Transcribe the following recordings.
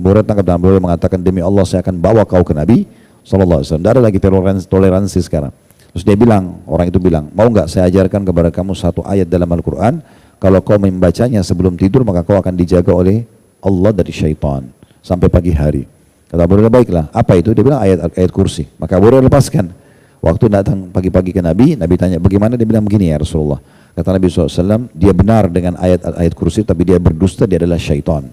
Abu Hurairah tangkap dan Abu Hurairah mengatakan, demi Allah saya akan bawa kau ke Nabi SAW. Tidak ada lagi toleransi sekarang. Terus dia bilang, orang itu bilang, mau nggak saya ajarkan kepada kamu satu ayat dalam Al-Quran, kalau kau membacanya sebelum tidur maka kau akan dijaga oleh Allah dari syaitan sampai pagi hari. Kata Abu Hurairah, baiklah. Apa itu? Dia bilang ayat kursi. Maka Abu Hurairah lepaskan. Waktu datang pagi-pagi ke Nabi, Nabi tanya bagaimana, dia bilang begini ya Rasulullah. Kata Nabi SAW, dia benar dengan ayat kursi tapi dia berdusta, dia adalah syaitan.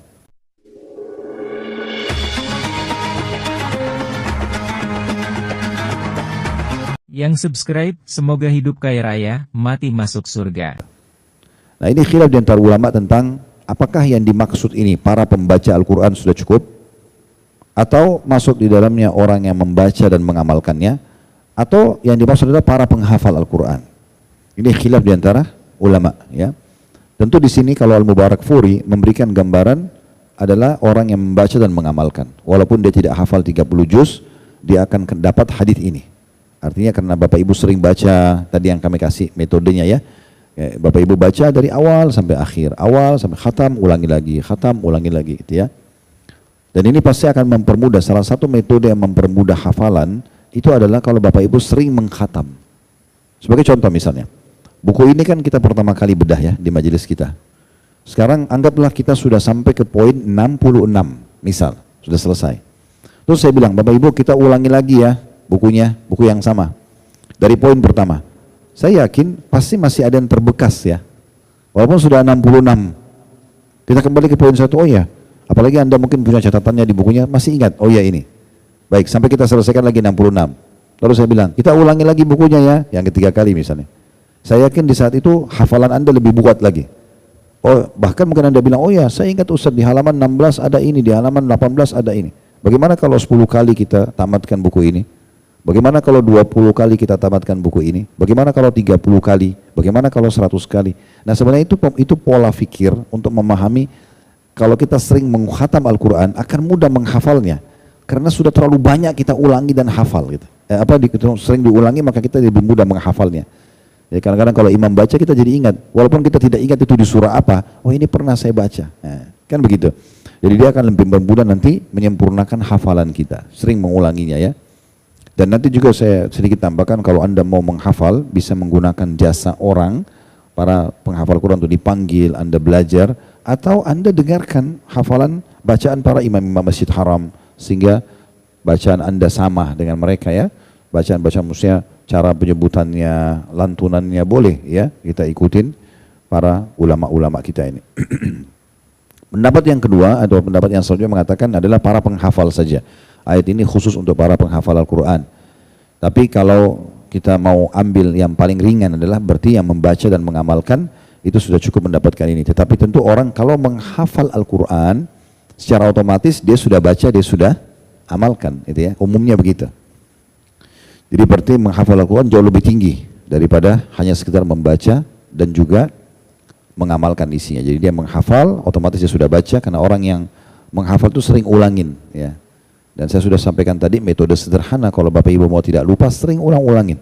Yang subscribe, semoga hidup kaya raya, mati masuk surga. Nah ini khilaf di antara ulama tentang apakah yang dimaksud ini para pembaca Al-Quran sudah cukup, atau masuk di dalamnya orang yang membaca dan mengamalkannya, atau yang dimaksud adalah para penghafal Al-Quran. Ini khilaf di antara ulama, ya. Tentu di sini kalau Al-Mubarakfuri memberikan gambaran adalah orang yang membaca dan mengamalkan. Walaupun dia tidak hafal 30 juz, dia akan dapat hadis ini. Artinya karena Bapak Ibu sering baca, tadi yang kami kasih metodenya ya. Bapak Ibu baca dari awal sampai akhir, awal sampai khatam, ulangi lagi gitu ya. Dan ini pasti akan mempermudah. Salah satu metode yang mempermudah hafalan itu adalah kalau Bapak Ibu sering mengkhatam. Sebagai contoh misalnya, buku ini kan kita pertama kali bedah ya di majelis kita. Sekarang anggaplah kita sudah sampai ke poin 66, misal, sudah selesai. Terus saya bilang, Bapak Ibu kita ulangi lagi ya bukunya, buku yang sama. Dari poin pertama. Saya yakin pasti masih ada yang terbekas ya. Walaupun sudah 66. Kita kembali ke poin 1, oh ya. Apalagi Anda mungkin punya catatannya di bukunya, masih ingat, oh ya ini. Baik, sampai kita selesaikan lagi 66. Lalu saya bilang, kita ulangi lagi bukunya ya, yang ketiga kali misalnya. Saya yakin di saat itu hafalan Anda lebih kuat lagi. Oh, bahkan mungkin Anda bilang, oh ya saya ingat Ustaz di halaman 16 ada ini, di halaman 18 ada ini. Bagaimana kalau 10 kali kita tamatkan buku ini? Bagaimana kalau 20 kali kita tamatkan buku ini? Bagaimana kalau 30 kali? Bagaimana kalau 100 kali? Nah sebenarnya itu pola fikir untuk memahami kalau kita sering mengkhatam Al-Quran akan mudah menghafalnya. Karena sudah terlalu banyak kita ulangi dan hafal gitu. Sering diulangi maka kita lebih mudah menghafalnya. Jadi kadang-kadang kalau imam baca kita jadi ingat. Walaupun kita tidak ingat itu di surah apa, oh ini pernah saya baca. Nah, kan begitu. Jadi dia akan lebih bermudah nanti menyempurnakan hafalan kita. Sering mengulanginya ya. Dan nanti juga saya sedikit tambahkan kalau Anda mau menghafal bisa menggunakan jasa orang, para penghafal Quran untuk dipanggil, Anda belajar, atau Anda dengarkan hafalan bacaan para imam-imam Masjid Haram sehingga bacaan Anda sama dengan mereka ya. Bacaan-bacaan maksudnya cara penyebutannya, lantunannya boleh ya, kita ikutin para ulama-ulama kita ini. Pendapat yang kedua atau pendapat yang selanjutnya mengatakan adalah para penghafal saja. Ayat ini khusus untuk para penghafal Al-Quran. Tapi kalau kita mau ambil yang paling ringan adalah berarti yang membaca dan mengamalkan itu sudah cukup mendapatkan ini. Tetapi tentu orang kalau menghafal Al-Quran secara otomatis dia sudah baca, dia sudah amalkan, itu ya. Umumnya begitu. Jadi berarti menghafal Al-Quran jauh lebih tinggi daripada hanya sekedar membaca dan juga mengamalkan isinya. Jadi dia menghafal, otomatis dia sudah baca karena orang yang menghafal itu sering ulangin ya. Dan saya sudah sampaikan tadi metode sederhana kalau Bapak Ibu mau tidak lupa sering ulangin.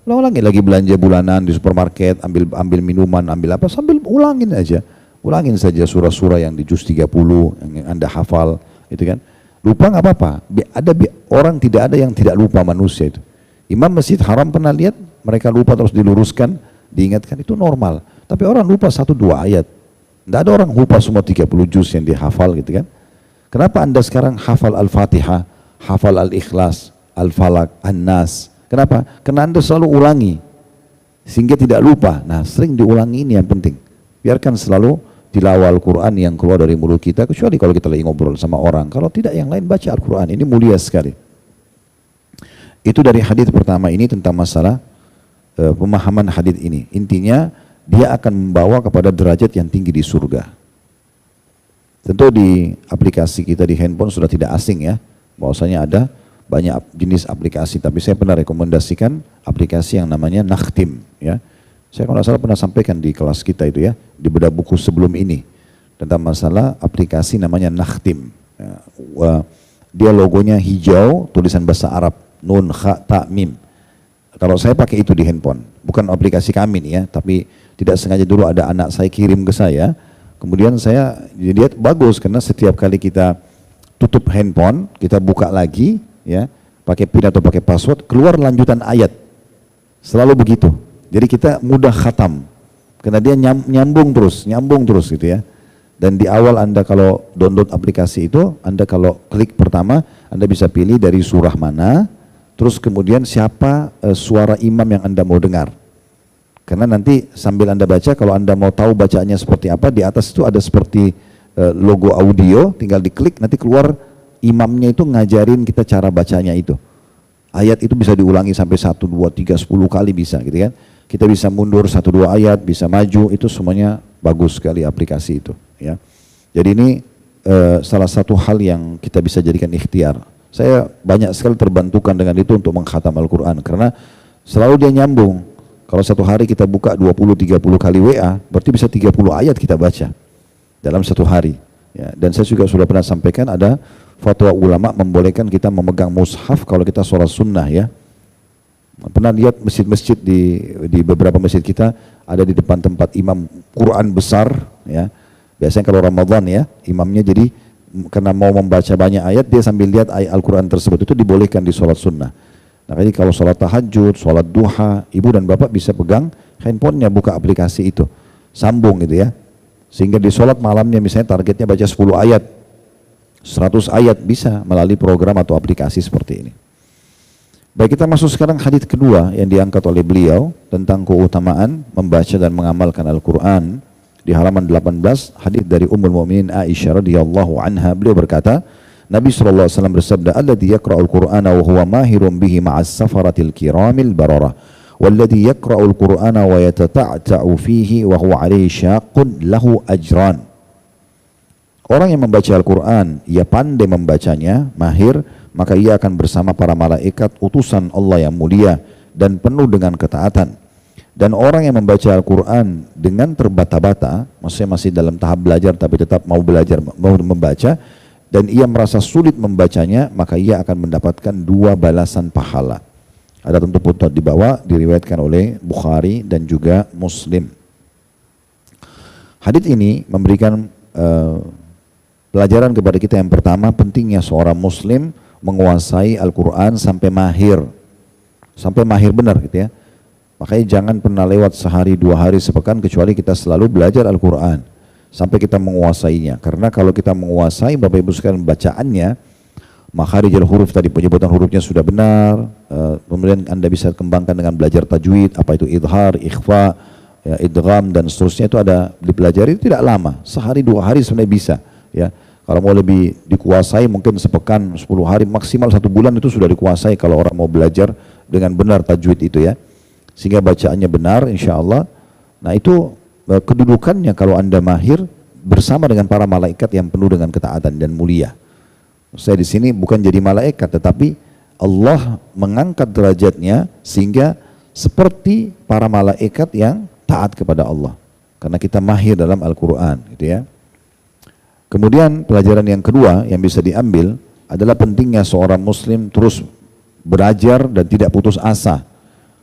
Ulangin lagi belanja bulanan di supermarket, ambil minuman, ambil apa sambil ulangin aja. Ulangin saja surah-surah yang di juz 30 yang Anda hafal, itu kan. Lupa nggak apa-apa. Orang tidak ada yang tidak lupa manusia itu. Imam Masjid Haram pernah lihat mereka lupa terus diluruskan, diingatkan itu normal. Tapi orang lupa 1-2 ayat. Tidak ada orang lupa semua 30 juz yang dihafal gitu kan. Kenapa Anda sekarang hafal Al-Fatihah, hafal Al-Ikhlas, Al-Falaq, An-Nas? Kenapa? Karena Anda selalu ulangi sehingga tidak lupa. Nah sering diulangi ini yang penting. Biarkan selalu tilawah Al-Quran yang keluar dari mulut kita, kecuali kalau kita lagi ngobrol sama orang. Kalau tidak yang lain baca Al-Quran, ini mulia sekali. Itu dari hadis pertama ini tentang masalah pemahaman hadis ini. Intinya dia akan membawa kepada derajat yang tinggi di surga. Tentu di aplikasi kita di handphone sudah tidak asing ya, bahwasanya ada banyak jenis aplikasi, tapi saya pernah rekomendasikan aplikasi yang namanya Nakhtim ya. Saya kalau tidak salah pernah sampaikan di kelas kita itu ya, di bedah buku sebelum ini tentang masalah aplikasi namanya Nakhtim ya. Dia logonya hijau, tulisan bahasa Arab, Nun, Kha, Ta, Mim. Kalau saya pakai itu di handphone, bukan aplikasi kami nih ya, tapi tidak sengaja dulu ada anak saya kirim ke saya. Kemudian saya lihat bagus karena setiap kali kita tutup handphone, kita buka lagi, ya, pakai PIN atau pakai password, keluar lanjutan ayat. Selalu begitu. Jadi kita mudah khatam, karena dia nyambung terus gitu ya. Dan di awal Anda kalau download aplikasi itu, Anda kalau klik pertama, Anda bisa pilih dari surah mana, terus kemudian siapa suara imam yang Anda mau dengar. Karena nanti sambil Anda baca, kalau Anda mau tahu bacaannya seperti apa, di atas itu ada seperti logo audio, tinggal diklik, nanti keluar imamnya itu ngajarin kita cara bacanya itu. Ayat itu bisa diulangi sampai 1, 2, 3, 10 kali bisa gitu kan. Kita bisa mundur 1, 2 ayat, bisa maju, itu semuanya bagus sekali aplikasi itu. Ya. Jadi ini salah satu hal yang kita bisa jadikan ikhtiar. Saya banyak sekali terbantukan dengan itu untuk mengkhatam Al-Quran, karena selalu dia nyambung. Kalau satu hari kita buka 20-30 kali WA, berarti bisa 30 ayat kita baca dalam satu hari. Ya. Dan saya juga sudah pernah sampaikan, ada fatwa ulama membolehkan kita memegang mushaf kalau kita sholat sunnah ya. Pernah lihat masjid-masjid di beberapa masjid kita ada di depan tempat imam Quran besar ya. Biasanya kalau Ramadan ya, imamnya jadi karena mau membaca banyak ayat, dia sambil lihat ayat Al-Quran tersebut, itu dibolehkan di sholat sunnah. Nah, jadi kalau sholat tahajud, sholat duha, ibu dan bapak bisa pegang handphonenya, buka aplikasi itu, sambung gitu ya. Sehingga di sholat malamnya misalnya targetnya baca 10 ayat, 100 ayat, bisa melalui program atau aplikasi seperti ini. Baik, kita masuk sekarang hadits kedua yang diangkat oleh beliau tentang keutamaan membaca dan mengamalkan Al-Quran. Di halaman 18, hadits dari Ummul Mukminin Aisyah radhiyallahu anha, beliau berkata, Nabi SAW bersabda, alladzi yaqra'ul Qur'ana wa huwa mahirun bihi ma'as safaratil kiramil bararah, walladzi yaqra'ul Qur'ana wa yatata'ta'u fihi wa huwa 'alaihi syaqqun lahu ajran. Orang yang membaca Al-Quran, ia pandai membacanya, mahir, maka ia akan bersama para malaikat utusan Allah yang mulia dan penuh dengan ketaatan. Dan orang yang membaca Al-Quran dengan terbata-bata, maksudnya masih dalam tahap belajar tapi tetap mau belajar, mau membaca, dan ia merasa sulit membacanya, maka ia akan mendapatkan 2 balasan pahala. Ada tentu footnote di bawah, diriwayatkan oleh Bukhari dan juga Muslim. Hadits ini memberikan pelajaran kepada kita yang pertama, pentingnya seorang Muslim menguasai Al-Quran sampai mahir benar gitu ya. Makanya jangan pernah lewat sehari, 2 hari, sepekan kecuali kita selalu belajar Al-Quran sampai kita menguasainya. Karena kalau kita menguasai, Bapak Ibu sekalian, bacaannya, makharijul huruf tadi, penyebutan hurufnya sudah benar, kemudian Anda bisa kembangkan dengan belajar tajwid, apa itu idhar, ikhfa, ya, idgham dan seterusnya, itu ada dipelajari, itu tidak lama, sehari 2 hari sebenarnya bisa ya. Kalau mau lebih dikuasai mungkin sepekan, 10 hari, maksimal 1 bulan itu sudah dikuasai kalau orang mau belajar dengan benar tajwid itu ya, sehingga bacaannya benar insya Allah. Nah, itu kedudukannya kalau Anda mahir bersama dengan para malaikat yang penuh dengan ketaatan dan mulia. Saya di sini bukan jadi malaikat, tetapi Allah mengangkat derajatnya sehingga seperti para malaikat yang taat kepada Allah, karena kita mahir dalam Al-Quran gitu ya. Kemudian pelajaran yang kedua yang bisa diambil adalah pentingnya seorang Muslim terus belajar dan tidak putus asa.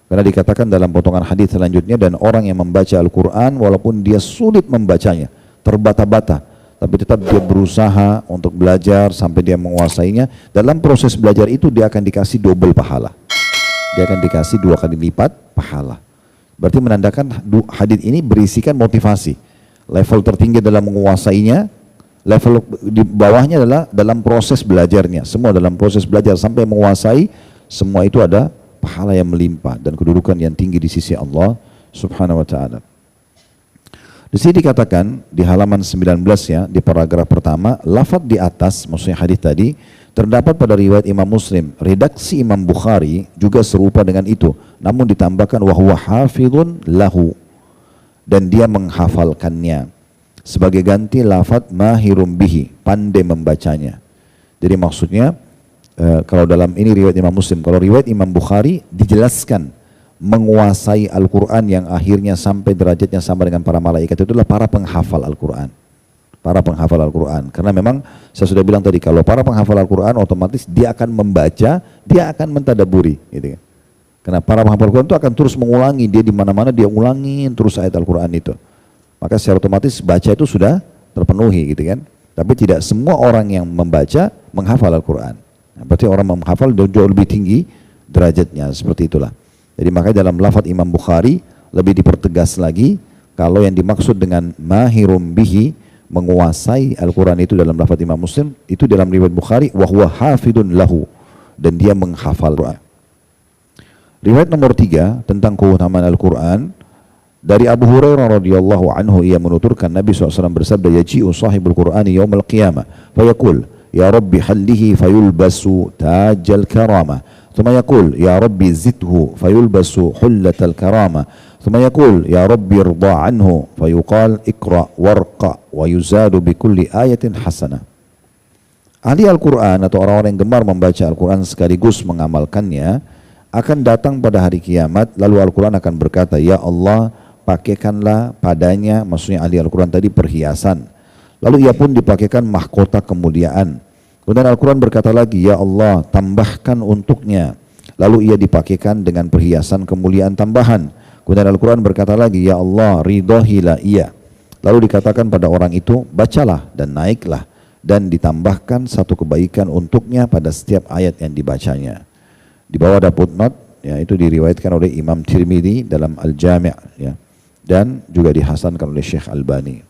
Karena dikatakan dalam potongan hadis selanjutnya, dan orang yang membaca Al-Quran walaupun dia sulit membacanya, terbata-bata, tapi tetap dia berusaha untuk belajar sampai dia menguasainya, dalam proses belajar itu dia akan dikasih double pahala. Dia akan dikasih 2 kali lipat pahala. Berarti menandakan hadis ini berisikan motivasi. Level tertinggi dalam menguasainya, level di bawahnya adalah dalam proses belajarnya. Semua dalam proses belajar sampai menguasai, semua itu ada pahala yang melimpah dan kedudukan yang tinggi di sisi Allah Subhanahu wa taala. Di sini dikatakan di halaman 19 ya, di paragraf pertama, lafaz di atas maksudnya hadis tadi terdapat pada riwayat Imam Muslim. Redaksi Imam Bukhari juga serupa dengan itu, namun ditambahkan wa huwa hafizun lahu, dan dia menghafalkannya. Sebagai ganti lafaz mahirum bihi, pandai membacanya. Jadi maksudnya kalau dalam ini riwayat Imam Muslim, kalau riwayat Imam Bukhari dijelaskan menguasai Al-Quran yang akhirnya sampai derajatnya sama dengan para malaikat, itu adalah para penghafal Al-Quran. Para penghafal Al-Quran. Karena memang saya sudah bilang tadi, kalau para penghafal Al-Quran otomatis dia akan membaca, dia akan mentadaburi gitu kan. Karena para penghafal Al-Quran itu akan terus mengulangi, dia di mana-mana dia ulangin terus ayat Al-Quran itu. Maka secara otomatis baca itu sudah terpenuhi gitu kan. Tapi tidak semua orang yang membaca menghafal Al-Quran. Nah, berarti orang menghafal jauh lebih tinggi derajatnya, seperti itulah. Jadi makanya dalam lafadz Imam Bukhari lebih dipertegas lagi, kalau yang dimaksud dengan mahirum bihi, menguasai Al-Quran itu dalam lafadz Imam Muslim, itu dalam riwayat Bukhari, wa huwa hafidun lahu, dan dia menghafal Quran. Riwayat nomor 3 tentang keutamaan Al-Quran, dari Abu Hurairah radhiyallahu anhu, ia menuturkan Nabi SAW bersabda, yaji'u sahibul Qur'ani yawmal qiyamah, fayaqul, ya Rabbi hallihi fayulbasu tajal karamah, thumma yaqul, ya Rabbi zidhu fayulbasu hullatal karamah, thumma yaqul, ya Rabbi irda anhu fayuqal ikra warqa wa yuzadu bikulli ayatin hasanah. Ahli Al-Quran atau orang-orang yang gemar membaca Al-Quran sekaligus mengamalkannya akan datang pada hari kiamat, lalu Al-Quran akan berkata, ya Allah, pakaikanlah padanya, maksudnya ahli Al-Quran tadi, perhiasan. Lalu ia pun dipakaikan mahkota kemuliaan. Kemudian Al-Quran berkata lagi, ya Allah, tambahkan untuknya. Lalu ia dipakaikan dengan perhiasan kemuliaan tambahan. Kemudian Al-Quran berkata lagi, ya Allah, ridhahilah ia. Lalu dikatakan pada orang itu, bacalah dan naiklah, dan ditambahkan satu kebaikan untuknya pada setiap ayat yang dibacanya. Di bawah ada footnote, ya, itu diriwayatkan oleh Imam Tirmidzi dalam Al-Jami', ya, dan juga dihasankan oleh Syekh Albani.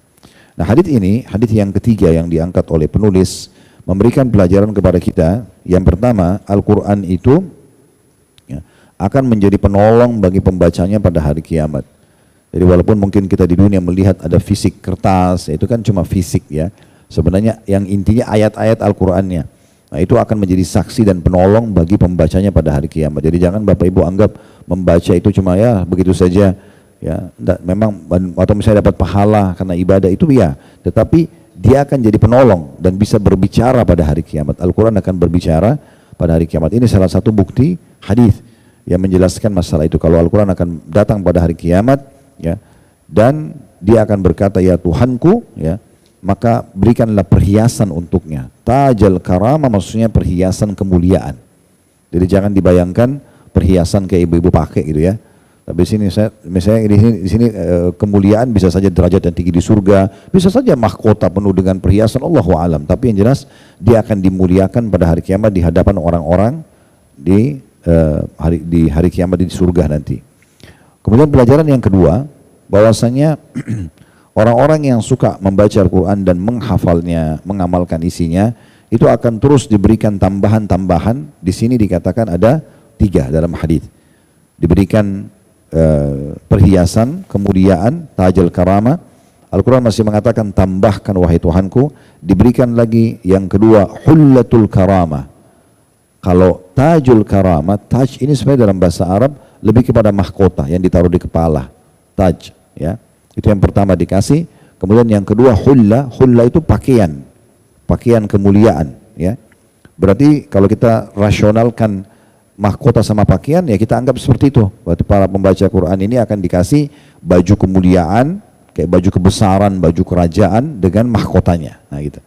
Nah, hadits ini, hadits yang ketiga yang diangkat oleh penulis, memberikan pelajaran kepada kita. Yang pertama, Al-Quran itu, ya, akan menjadi penolong bagi pembacanya pada hari kiamat. Jadi walaupun mungkin kita di dunia melihat ada fisik kertas, ya, itu kan cuma fisik, ya. Sebenarnya yang intinya ayat-ayat Al-Qurannya. Nah, itu akan menjadi saksi dan penolong bagi pembacanya pada hari kiamat. Jadi jangan Bapak Ibu anggap membaca itu cuma ya begitu saja, ya. Memang atau misalnya dapat pahala karena ibadah itu, ya, tetapi dia akan jadi penolong dan bisa berbicara pada hari kiamat. Al-Quran akan berbicara pada hari kiamat. Ini salah satu bukti hadis yang menjelaskan masalah itu. Kalau Al-Quran akan datang pada hari kiamat, ya, dan dia akan berkata, ya Tuhanku, ya, maka berikanlah perhiasan untuknya. Tajal karama maksudnya perhiasan kemuliaan. Jadi jangan dibayangkan perhiasan kayak ibu-ibu pakai gitu, ya. Tapi di sini kemuliaan bisa saja derajat yang tinggi di surga, bisa saja mahkota penuh dengan perhiasan, Allahu a'lam. Tapi yang jelas dia akan dimuliakan pada hari kiamat di hadapan orang-orang di hari kiamat di surga nanti. Kemudian pelajaran yang kedua, bahwasanya orang-orang yang suka membaca Al-Quran dan menghafalnya, mengamalkan isinya, itu akan terus diberikan tambahan-tambahan. Di sini dikatakan ada 3 dalam hadis. Diberikan perhiasan, kemuliaan, tajal karama. Al-Quran masih mengatakan, tambahkan wahai Tuhanku. Diberikan lagi yang kedua, hullatul karama. Kalau tajul karama, taj ini sebenarnya dalam bahasa Arab lebih kepada mahkota yang ditaruh di kepala. Taj, ya. Itu yang pertama dikasih. Kemudian yang kedua hulla itu pakaian kemuliaan, ya. Berarti kalau kita rasionalkan mahkota sama pakaian, ya kita anggap seperti itu. Berarti para pembaca Quran ini akan dikasih baju kemuliaan, kayak baju kebesaran, baju kerajaan dengan mahkotanya. Nah, gitu.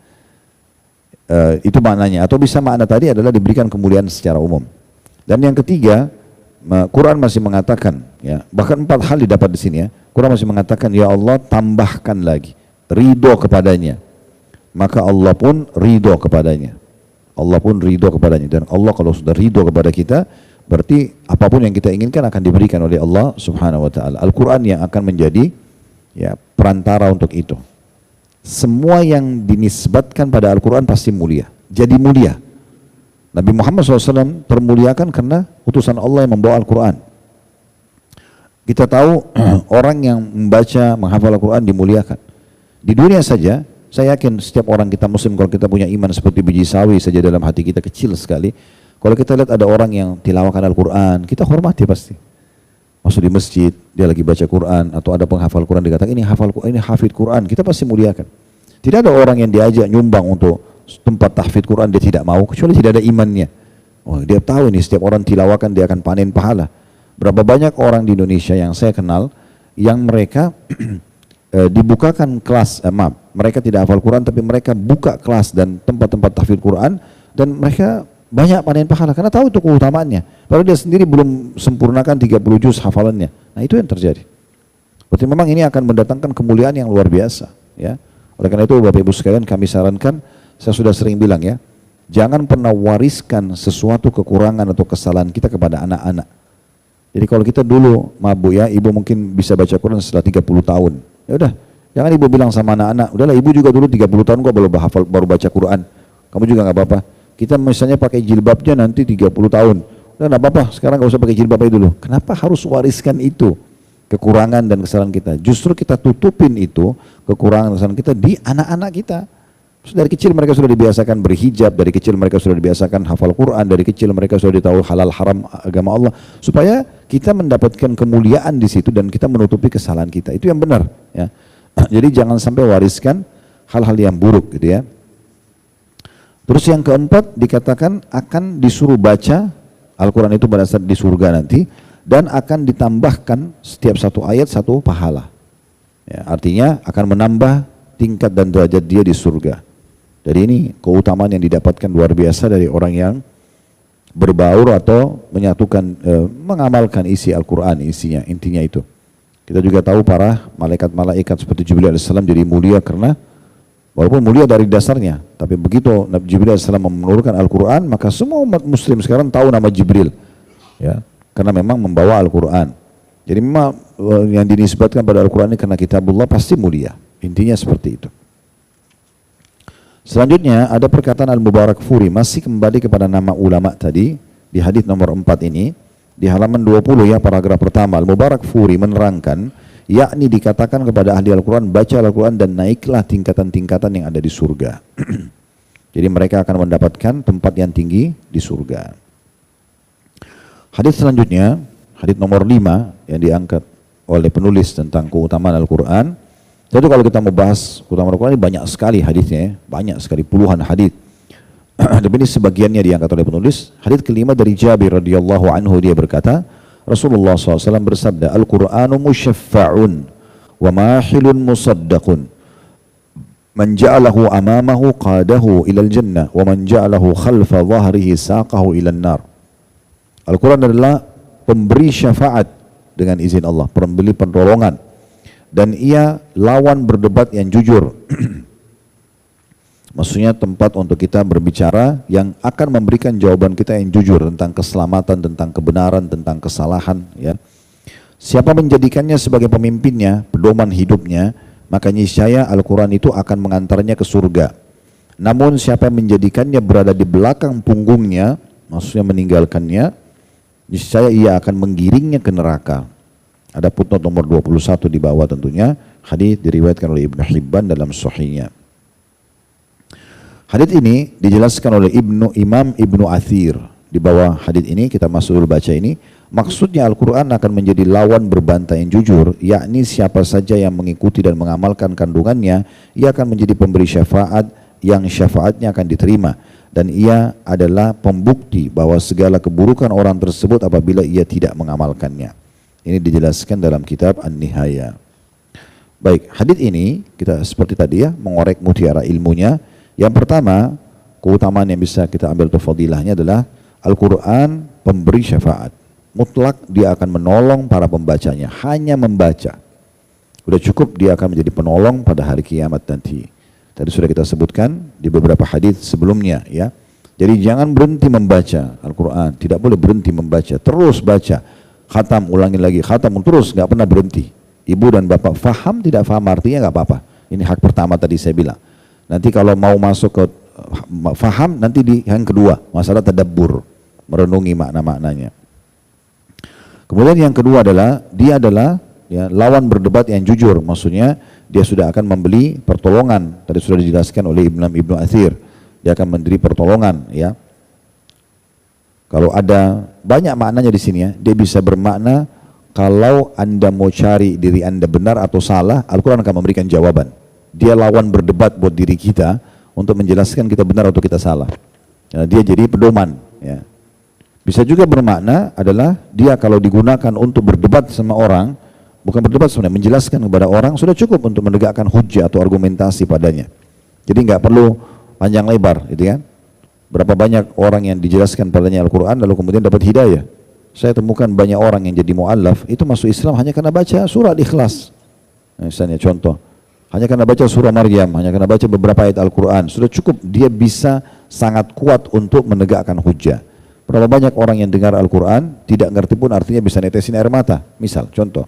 Itu maknanya. Atau bisa makna tadi adalah diberikan kemuliaan secara umum. Dan yang ketiga, Quran masih mengatakan, ya, bahkan 4 hal didapat di sini, ya. Quran masih mengatakan, ya Allah, tambahkan lagi, ridho kepadanya. Maka Allah pun ridho kepadanya. Allah pun ridho kepadanya. Dan Allah kalau sudah ridho kepada kita, berarti apapun yang kita inginkan akan diberikan oleh Allah Subhanahu wa ta'ala. Al-Quran yang akan menjadi, ya, perantara untuk itu. Semua yang dinisbatkan pada Al-Quran pasti mulia, jadi mulia. Nabi Muhammad SAW termuliakan karena utusan Allah yang membawa Al-Quran. Kita tahu orang yang membaca, menghafal Al-Quran dimuliakan. Di dunia saja, saya yakin setiap orang kita muslim, kalau kita punya iman seperti biji sawi saja dalam hati kita kecil sekali, kalau kita lihat ada orang yang tilawakan Al-Quran, kita hormati pasti. Masuk di masjid, dia lagi baca Quran, atau ada penghafal Quran dikatakan ini hafid Quran, kita pasti muliakan. Tidak ada orang yang diajak nyumbang untuk tempat tahfidz Quran dia tidak mau, kecuali tidak ada imannya. Oh, dia tahu ini setiap orang tilawakan dia akan panen pahala. Berapa banyak orang di Indonesia yang saya kenal yang mereka dibukakan kelas, mereka tidak hafal Quran tapi mereka buka kelas dan tempat-tempat tahfidz Quran dan mereka banyak panen pahala karena tahu itu keutamaannya. Padahal dia sendiri belum sempurnakan 30 juz hafalannya. Nah, itu yang terjadi. Berarti memang ini akan mendatangkan kemuliaan yang luar biasa, ya. Oleh karena itu Bapak Ibu sekalian kami sarankan, saya sudah sering bilang ya, jangan pernah wariskan sesuatu kekurangan atau kesalahan kita kepada anak-anak. Jadi kalau kita dulu mabuk ya, ibu mungkin bisa baca Quran setelah 30 tahun. Ya udah, jangan ibu bilang sama anak-anak, udahlah ibu juga dulu 30 tahun kok baru baca Quran. Kamu juga nggak apa-apa. Kita misalnya pakai jilbabnya nanti 30 tahun. Udah nggak apa-apa, sekarang nggak usah pakai jilbab aja dulu. Kenapa harus wariskan itu? Kekurangan dan kesalahan kita. Justru kita tutupin itu, kekurangan dan kesalahan kita di anak-anak kita. Dari kecil mereka sudah dibiasakan berhijab, dari kecil mereka sudah dibiasakan hafal Quran, dari kecil mereka sudah ditahu halal haram agama Allah, supaya kita mendapatkan kemuliaan di situ dan kita menutupi kesalahan kita. Itu yang benar ya. Jadi jangan sampai wariskan hal-hal yang buruk gitu ya. Terus yang keempat dikatakan akan disuruh baca Al-Quran itu pada saat di surga nanti, dan akan ditambahkan setiap satu ayat satu pahala ya, artinya akan menambah tingkat dan derajat dia di surga. Jadi ini keutamaan yang didapatkan luar biasa dari orang yang berbaur atau menyatukan, mengamalkan isi Al-Quran, isinya, intinya itu. Kita juga tahu para malaikat-malaikat seperti Jibril AS jadi mulia karena walaupun mulia dari dasarnya, tapi begitu Jibril AS menurunkan Al-Quran, maka semua umat muslim sekarang tahu nama Jibril ya, karena memang membawa Al-Quran. Jadi memang yang dinisbatkan pada Al-Quran ini karena kitabullah pasti mulia, intinya seperti itu. Selanjutnya ada perkataan Al-Mubarakfuri, masih kembali kepada nama ulama tadi di hadis nomor 4 ini, di halaman 20 ya, paragraf pertama. Al-Mubarakfuri menerangkan, yakni dikatakan kepada ahli Al-Quran, baca Al-Quran dan naiklah tingkatan-tingkatan yang ada di surga. Jadi mereka akan mendapatkan tempat yang tinggi di surga. Hadis selanjutnya, hadis nomor 5 yang diangkat oleh penulis tentang keutamaan Al-Quran. Jadi kalau kita mau bahas keutamaan Al-Quran ini banyak sekali hadisnya, banyak sekali, puluhan hadis. Tapi ini sebagiannya diangkat oleh penulis. Hadis kelima dari Jabir radhiyallahu anhu, dia berkata, Rasulullah SAW bersabda, Al-Qur'anu musyaffa'un wa mahilun musaddaqun. Man ja'alahu amamahu qadahu ilal jannah wa man ja'alahu khalfa dhahrihi saqahu ilal nar. Al-Quran adalah pemberi syafaat dengan izin Allah, pemberi pertolongan. Dan ia lawan berdebat yang jujur. Maksudnya tempat untuk kita berbicara yang akan memberikan jawaban kita yang jujur tentang keselamatan, tentang kebenaran, tentang kesalahan ya. Siapa menjadikannya sebagai pemimpinnya, pedoman hidupnya, maka niscaya Al-Quran itu akan mengantarnya ke surga. Namun siapa yang menjadikannya berada di belakang punggungnya, maksudnya meninggalkannya, niscaya ia akan menggiringnya ke neraka. Ada footnote nomor 21 di bawah tentunya. Hadis diriwayatkan oleh Ibnu Hibban dalam Sahihnya. Hadis ini dijelaskan oleh Imam Ibnu Athir. Di bawah hadis ini kita masuk dulu baca ini. Maksudnya Al-Quran akan menjadi lawan berbantai yang jujur, yakni siapa saja yang mengikuti dan mengamalkan kandungannya, ia akan menjadi pemberi syafaat yang syafaatnya akan diterima. Dan ia adalah pembukti bahwa segala keburukan orang tersebut apabila ia tidak mengamalkannya. Ini dijelaskan dalam kitab An-Nihaya. Baik, hadis ini kita seperti tadi ya, mengorek mutiara ilmunya. Yang pertama, keutamaan yang bisa kita ambil atau fadilahnya adalah Al-Quran pemberi syafaat. Mutlak dia akan menolong para pembacanya, hanya membaca. Sudah cukup dia akan menjadi penolong pada hari kiamat nanti. Tadi sudah kita sebutkan di beberapa hadis sebelumnya ya. Jadi jangan berhenti membaca Al-Quran, tidak boleh berhenti membaca, terus baca. Khatam, ulangi lagi, khatam terus, nggak pernah berhenti. Ibu dan bapak faham tidak faham artinya nggak apa-apa. Ini hak pertama tadi saya bilang. Nanti kalau mau masuk ke faham, nanti di yang kedua, masalah tadabbur, merenungi makna-maknanya. Kemudian yang kedua adalah, dia adalah ya, lawan berdebat yang jujur, maksudnya dia sudah akan membeli pertolongan. Tadi sudah dijelaskan oleh Ibnu Athir, dia akan memberi pertolongan ya. Kalau ada banyak maknanya di sini ya, dia bisa bermakna kalau Anda mau cari diri Anda benar atau salah, Al-Quran akan memberikan jawaban. Dia lawan berdebat buat diri kita untuk menjelaskan kita benar atau kita salah. Ya, dia jadi pedoman. Ya. Bisa juga bermakna adalah dia kalau digunakan untuk berdebat sama orang, bukan berdebat sebenarnya, menjelaskan kepada orang sudah cukup untuk menegakkan hujjah atau argumentasi padanya. Jadi nggak perlu panjang lebar, gitu kan? Berapa banyak orang yang dijelaskan padanya Al-Quran lalu kemudian dapat hidayah. Saya temukan banyak orang yang jadi mu'allaf itu masuk Islam hanya karena baca surat Ikhlas. Misalnya contoh, hanya karena baca surah Maryam, hanya karena baca beberapa ayat Al-Quran, sudah cukup dia bisa sangat kuat untuk menegakkan hujjah. Berapa banyak orang yang dengar Al-Quran, tidak ngerti pun artinya bisa netesin air mata, misal, contoh.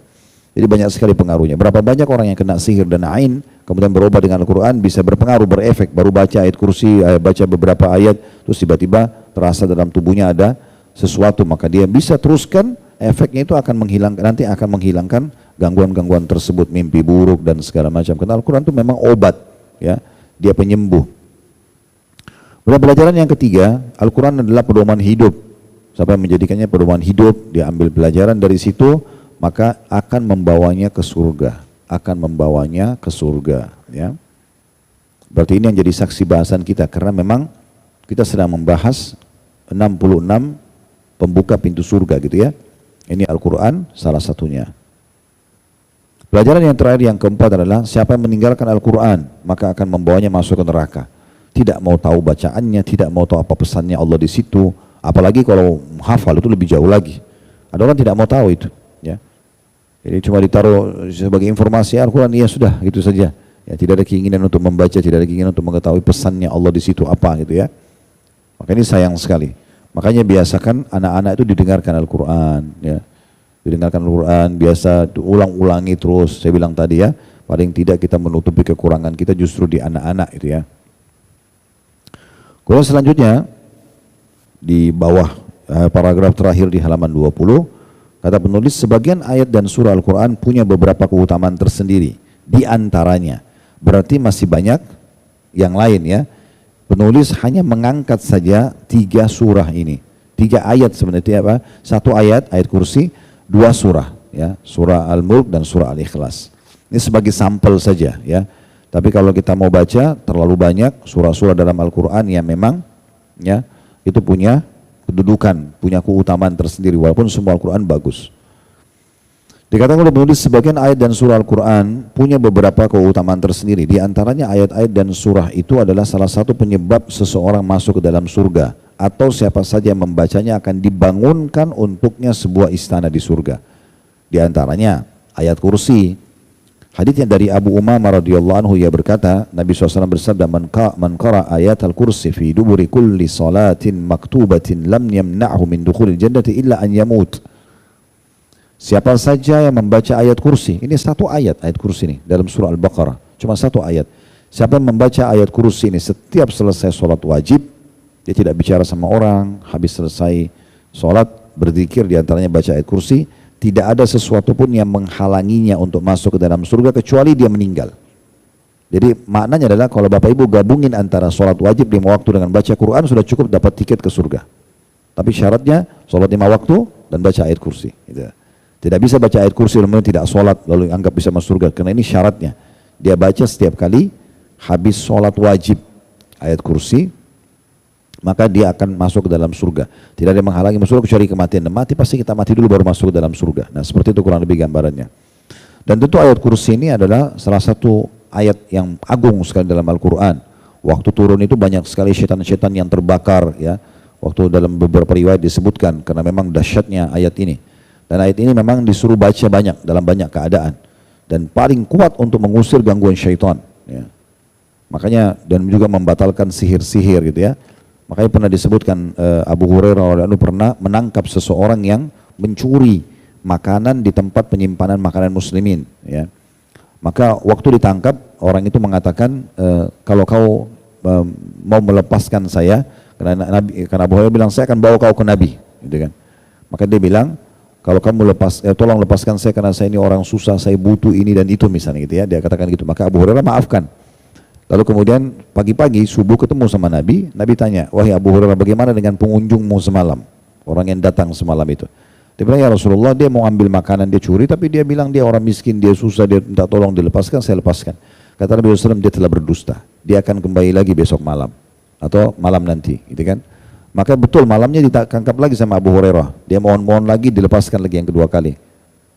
Jadi banyak sekali pengaruhnya. Berapa banyak orang yang kena sihir dan ain, kemudian berubah dengan Al-Quran, bisa berpengaruh, berefek. Baru baca ayat kursi, baca beberapa ayat, terus tiba-tiba terasa dalam tubuhnya ada sesuatu. Maka dia bisa teruskan, efeknya itu akan menghilangkan, nanti akan menghilangkan gangguan-gangguan tersebut, mimpi buruk dan segala macam. Karena Al-Quran itu memang obat, ya, dia penyembuh. Pelajaran yang ketiga, Al-Quran adalah pedoman hidup. Siapa yang menjadikannya pedoman hidup, dia ambil pelajaran dari situ, maka akan membawanya ke surga, akan membawanya ke surga, ya. Berarti ini yang jadi saksi bahasan kita, karena memang kita sedang membahas 66 pembuka pintu surga gitu ya. Ini Al-Quran salah satunya. Pelajaran yang terakhir yang keempat adalah siapa yang meninggalkan Al-Quran maka akan membawanya masuk ke neraka. Tidak mau tahu bacaannya, tidak mau tahu apa pesannya Allah di situ. Apalagi kalau hafal itu lebih jauh lagi. Ada orang tidak mau tahu itu, ya. Jadi cuma ditaruh sebagai informasi Al-Quran, ya sudah gitu saja. Ya, tidak ada keinginan untuk membaca, tidak ada keinginan untuk mengetahui pesannya Allah di situ apa gitu ya. Maka ini sayang sekali. Makanya biasakan anak-anak itu didengarkan Al-Quran, ya. Didengarkan Al-Quran, biasa ulang-ulangi terus. Saya bilang tadi ya, paling tidak kita menutupi kekurangan kita justru di anak-anak itu ya. Kemudian selanjutnya di bawah paragraf terakhir di halaman 20, kata penulis, sebagian ayat dan surah Al-Quran punya beberapa keutamaan tersendiri. Di antaranya, berarti masih banyak yang lain ya. Penulis hanya mengangkat saja 3 surah ini. 3 ayat sebenarnya apa? 1 ayat, ayat kursi, 2 surah. Ya, surah Al-Mulk dan surah Al-Ikhlas. Ini sebagai sampel saja ya. Tapi kalau kita mau baca terlalu banyak surah-surah dalam Al-Quran yang memang ya itu punya kedudukan, punya keutamaan tersendiri walaupun semua Al-Quran bagus. Dikatakan oleh penulis sebagian ayat dan surah Al-Quran punya beberapa keutamaan tersendiri. Di antaranya ayat-ayat dan surah itu adalah salah satu penyebab seseorang masuk ke dalam surga. Atau siapa saja yang membacanya akan dibangunkan untuknya sebuah istana di surga. Di antaranya ayat kursi. Haditsnya dari Abu Umamah radhiyallahu anhu, ia berkata, Nabi SAW bersabda, man qara ayat al-kursi fi duburi kulli salatin maktubatin lam yamna'hu min dukhulil jannati illa an yamut. Siapa saja yang membaca ayat kursi, ini 1 ayat, ayat kursi ini dalam surah Al-Baqarah, cuma 1 ayat. Siapa yang membaca ayat kursi ini setiap selesai sholat wajib, dia tidak bicara sama orang, habis selesai sholat, berzikir, diantaranya baca ayat kursi, tidak ada sesuatu pun yang menghalanginya untuk masuk ke dalam surga kecuali dia meninggal. Jadi maknanya adalah kalau Bapak Ibu gabungin antara sholat wajib 5 waktu dengan baca Quran sudah cukup dapat tiket ke surga. Tapi syaratnya sholat 5 waktu dan baca ayat kursi. Gitu. Tidak bisa baca ayat kursi lalu tidak sholat lalu anggap bisa masuk surga, karena ini syaratnya. Dia baca setiap kali habis sholat wajib ayat kursi, maka dia akan masuk ke dalam surga. Tidak ada yang menghalangi masuk surga kecuali kematian. Dan mati pasti kita mati dulu baru masuk ke dalam surga. Nah seperti itu kurang lebih gambarannya. Dan tentu ayat kursi ini adalah salah satu ayat yang agung sekali dalam Al-Quran. Waktu turun itu banyak sekali syaitan-syaitan yang terbakar ya. Waktu dalam beberapa riwayat disebutkan karena memang dahsyatnya ayat ini. Dan ayat ini memang disuruh baca banyak dalam banyak keadaan. Dan paling kuat untuk mengusir gangguan syaitan. Ya. Makanya dan juga membatalkan sihir-sihir gitu ya. Makanya pernah disebutkan Abu Hurairah pernah menangkap seseorang yang mencuri makanan di tempat penyimpanan makanan muslimin. Ya. Maka waktu ditangkap orang itu mengatakan kalau kau mau melepaskan saya, karena Abu Hurairah bilang saya akan bawa kau ke Nabi, gitu kan. Maka dia bilang kalau kamu tolong lepaskan saya karena saya ini orang susah, saya butuh ini dan itu misalnya gitu ya. Dia katakan gitu. Maka Abu Hurairah maafkan. Lalu kemudian pagi-pagi subuh ketemu sama Nabi, Nabi tanya, wahai Abu Hurairah bagaimana dengan pengunjungmu semalam? Orang yang datang semalam itu. Dia bilang, ya Rasulullah dia mau ambil makanan, dia curi, tapi dia bilang dia orang miskin, dia susah, dia minta tolong dilepaskan, saya lepaskan. Kata Nabi SAW, dia telah berdusta, dia akan kembali lagi besok malam, atau malam nanti, gitu kan. Maka betul malamnya ditangkap lagi sama Abu Hurairah, dia mohon-mohon lagi, dilepaskan lagi yang kedua kali.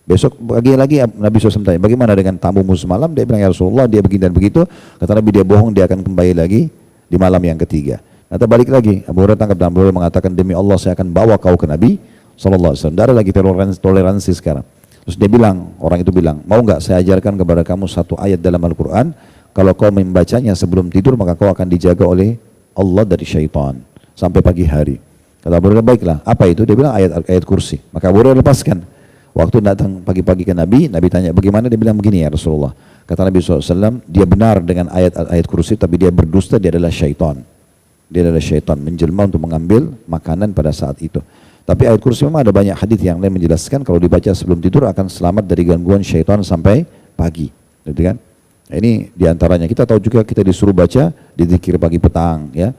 Besok pagi lagi Nabi SAW tanya, bagaimana dengan tamumu semalam? Dia bilang, ya Rasulullah dia begini dan begitu. Kata Nabi, dia bohong, dia akan kembali lagi di malam yang ketiga. Nanti balik lagi, Abu Hurairah tangkap dan Abu Hurairah mengatakan, demi Allah saya akan bawa kau ke Nabi SAW. Tidak ada lagi toleransi sekarang. Terus dia bilang, orang itu bilang, mau nggak saya ajarkan kepada kamu satu ayat dalam Al-Quran, kalau kau membacanya sebelum tidur maka kau akan dijaga oleh Allah dari syaitan sampai pagi hari. Kata Abu Hurairah, baiklah. Apa itu? Dia bilang ayat kursi. Maka Abu Hurairah lepaskan. Waktu datang pagi-pagi ke Nabi, Nabi tanya bagaimana, dia bilang begini ya Rasulullah. Kata Nabi SAW, dia benar dengan ayat kursi, tapi dia berdusta, dia adalah syaitan. Dia adalah syaitan, menjelma untuk mengambil makanan pada saat itu. Tapi ayat kursi memang ada banyak hadis yang lain menjelaskan kalau dibaca sebelum tidur akan selamat dari gangguan syaitan sampai pagi, gitu kan? Nah, ini diantaranya. Kita tahu juga kita disuruh baca di zikir pagi petang, ya.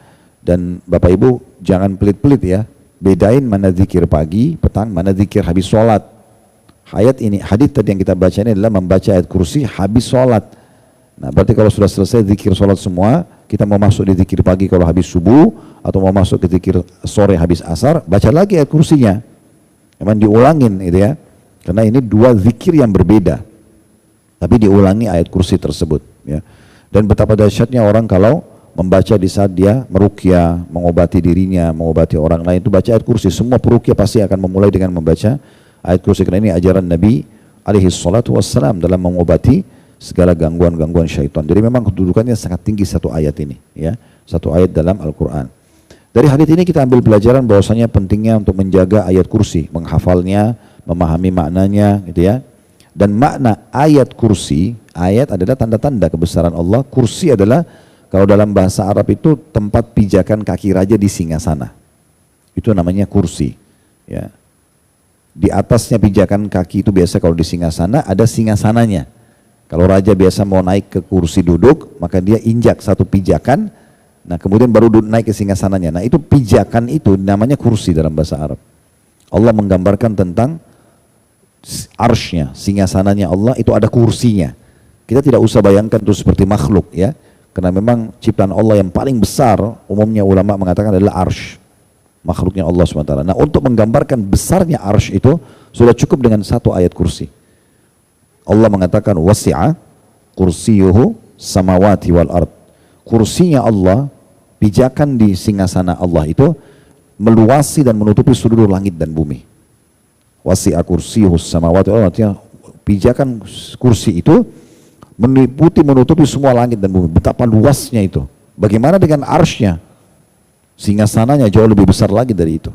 Dan Bapak Ibu jangan pelit-pelit ya, bedain mana zikir pagi petang, mana zikir habis sholat. Hadis tadi yang kita baca ini adalah membaca ayat kursi habis sholat. Nah, berarti kalau sudah selesai zikir sholat semua, kita mau masuk di zikir pagi kalau habis subuh, atau mau masuk ke zikir sore habis asar, baca lagi ayat kursinya. Memang diulangin gitu ya. Karena ini dua zikir yang berbeda. Tapi diulangi ayat kursi tersebut ya. Dan betapa dahsyatnya orang kalau membaca di saat dia meruqyah, mengobati dirinya, mengobati orang lain, itu baca ayat kursi. Semua peruqyah pasti akan memulai dengan membaca ayat kursi, karena ini ajaran Nabi alaihi salatu wassalam dalam mengobati segala gangguan-gangguan syaitan. Jadi memang kedudukannya sangat tinggi satu ayat ini ya. Satu ayat dalam Al-Quran. Dari hadis ini kita ambil pelajaran bahwasanya pentingnya untuk menjaga ayat kursi, menghafalnya, memahami maknanya gitu ya. Dan makna ayat kursi, ayat adalah tanda-tanda kebesaran Allah. Kursi adalah kalau dalam bahasa Arab itu tempat pijakan kaki raja di singgasana. Itu namanya kursi ya. Di atasnya pijakan kaki itu biasa kalau di singgasana ada singgasananya. Kalau raja biasa mau naik ke kursi duduk, maka dia injak satu pijakan, nah kemudian baru naik ke singgasananya. Nah itu pijakan itu namanya kursi dalam bahasa Arab. Allah menggambarkan tentang arsy-nya, singgasananya Allah itu ada kursinya. Kita tidak usah bayangkan itu seperti makhluk ya, karena memang ciptaan Allah yang paling besar, umumnya ulama mengatakan adalah arsy, makhluknya Allah SWT. Nah untuk menggambarkan besarnya arsy itu sudah cukup dengan satu ayat kursi. Allah mengatakan wasi'a kursiyuhu samawati wal ard. Kursinya Allah, pijakan di singgasana Allah itu meluasi dan menutupi seluruh langit dan bumi. Wasi'a kursiyuhu samawati wal ard, artinya pijakan kursi itu menutupi semua langit dan bumi. Betapa luasnya itu. Bagaimana dengan arsy-nya? Singgasananya jauh lebih besar lagi dari itu.